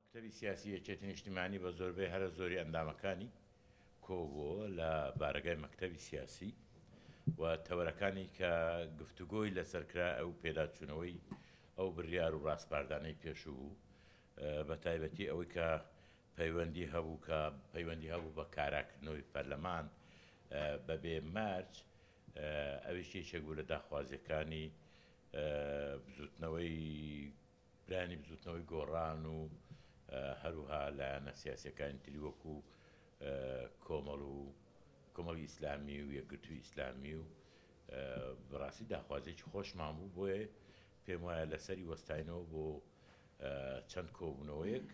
مەکتەبی سیاسی یەکێتی نیشتیمانی بە زۆربەی هەرە زۆری ئەندامەکانی کۆبووە لە بارگای مەکتەبی سیاسی و تەوەرەکانی کە گفتوگۆی لەسەرکرا ئەو پێداچوونەوەی ئەو بڕیار و ڕاستپاردانەی پێشوو بوو بە تایبەتی ئەوەی کە پەیوەندی هەبوو بە کاراکردنەوەی پەرلەمان بەبێ مارج ئەویشتێک بوو لە داخوازیەکانی بزوتنەوەی گۆڕان و هەروها لایەنە سیاسیەکانی تری وەکو کۆمەڵی ئیسلامی و یەکگرتووی ئیسلامی و بەڕاستی داخوازێکی خۆشمان بوو بۆیە پێم وایە لەسەری وەستاینەوە بۆ چەند کۆبوونەوەیەک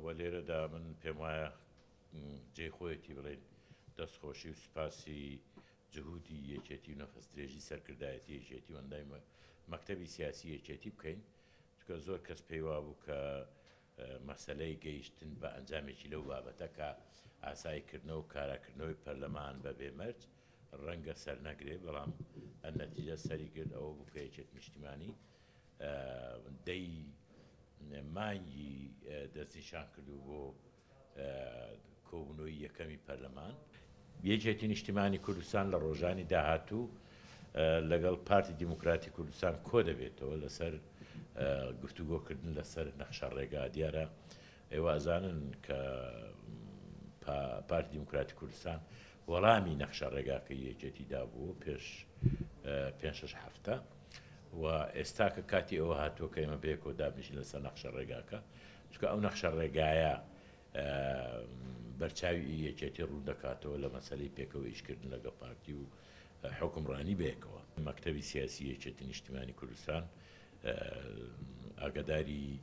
وە لێرەدا من پێم وایە جێی خۆیەتی بڵێن دەستخۆشی و سوپاسی جهودی یەکێتی و نەفەسدرێژی سەرکردایەتی یەکێتی وەندای مەکتەبی سیاسی یەکێتی بکەین چکە زۆر کەس پێی وابوو کە مەسەلەی گەیشتن بە ئەنجامێکی لەو بابەتە کە ئاساییکردنەوە و کاراکردنەوەی پەرلەمان بەبێ مەرج ڕەنگە سەر نەگرێ بەڵام نەتیجە سەری کرد ئەوە بوو کە یەکێتی نیشتیمانی دەی مانگی دەستنیشان کردو بۆ کۆبوونەوەی یەکەمی پەرلەمان یەکێتی نیشتیمانی کوردستان لە ڕۆژانی داهاتوو لەگەڵ پارتی دیموکراتی کوردستان کۆ دەبێتەوە لەسەر گفتوگۆکردن لەسەر نەخشە ڕێگا دیارە ئێوە ئەزانن کە پارتی دیموکراتی کوردستان وەڵامی نەخشە ڕێگاکە یەکێتی دابوو پێش 5-6 هەفتە و ئێستا کە کاتی ئەوە هاتووە کە ئێمە بەیەکەوە دابنیشین لەسەر نەخشە ڕێگاکە چونکە ئەو نەخشە ڕێگایە بەرچاوی یەکێتی ڕوو دەکاتەوە لە مەسەلەی پێکەوە ئیشکردن لەگەڵ پارتی و حکومڕانی بەیەکەوە مەکتەبی سیاسی یەکێتی نیشتیمانی کوردستان ئاگاداری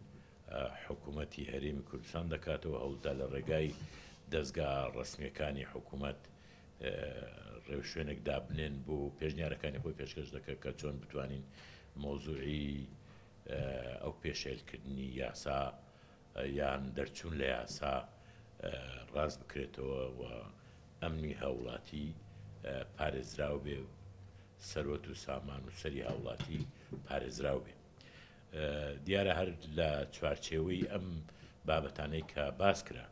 حکوومەتی هەرێمی کوردستان دەکاتەوە هەوڵدا لە ڕێگای دەستگا ڕسمیەکانی حکوومەت ڕێوشوێنێک دابنێن بۆ پێشنیارەکانی خۆی پێشکەش دەکات کە چۆن بتوانین مۆزوعی ئەو پێشێلکردنی یاسا یان دەرچوون لە یاسا ڕاست بکرێتەوە و ئەمنی هاوڵاتی پارێزراو بێ سەرۆت و سامان و سەری هاوڵاتی پارێزراو بێ دیارە هەر لە چوارچێوەی ئەم بابەتانەی کە باس کرا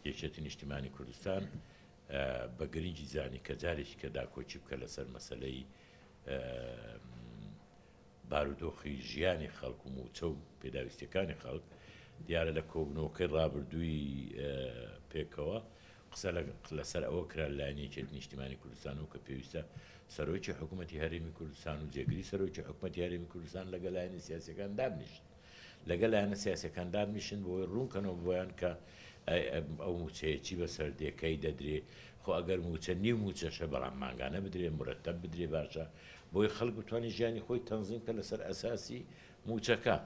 یەکێتی نیشتیمانی کوردستان بە گرنگی زانی کە جارێکی کە داکۆچی بکە لەسەر مەسەلەی بارودۆخی ژیانی خەڵک و موچە و پێداویستیەکانی خەڵک دیارە لە کۆبنەوەکەی ڕابردووی پێکەوە قسە لەسەر ئەوە کرا لایەن یەکێتی نیشتیمانی کوردستان و کە پێویستە سەرۆکی حکوومەتی هەرێمی کوردستان و جێگیری سەرۆکی حکوومەتی هەرێمی کوردستان لەگەڵ لایەنە سیاسیەکان دابنیشن لەگەڵ لایەنە سیاسیەکان دابنیشن بۆی ڕوونکەنەوە بۆیان کە ئەو موچەیەکی بەسەر دێکەی دەدرێ خۆ ئەگەر موچە نیو موچەشە بەڵام ماگانە بدرێ مرەتەب بدرێ باشە بۆی خەڵک بتوانێت ژیانی خۆی تەنزیم کە لەسەر ئەساسی موچەکە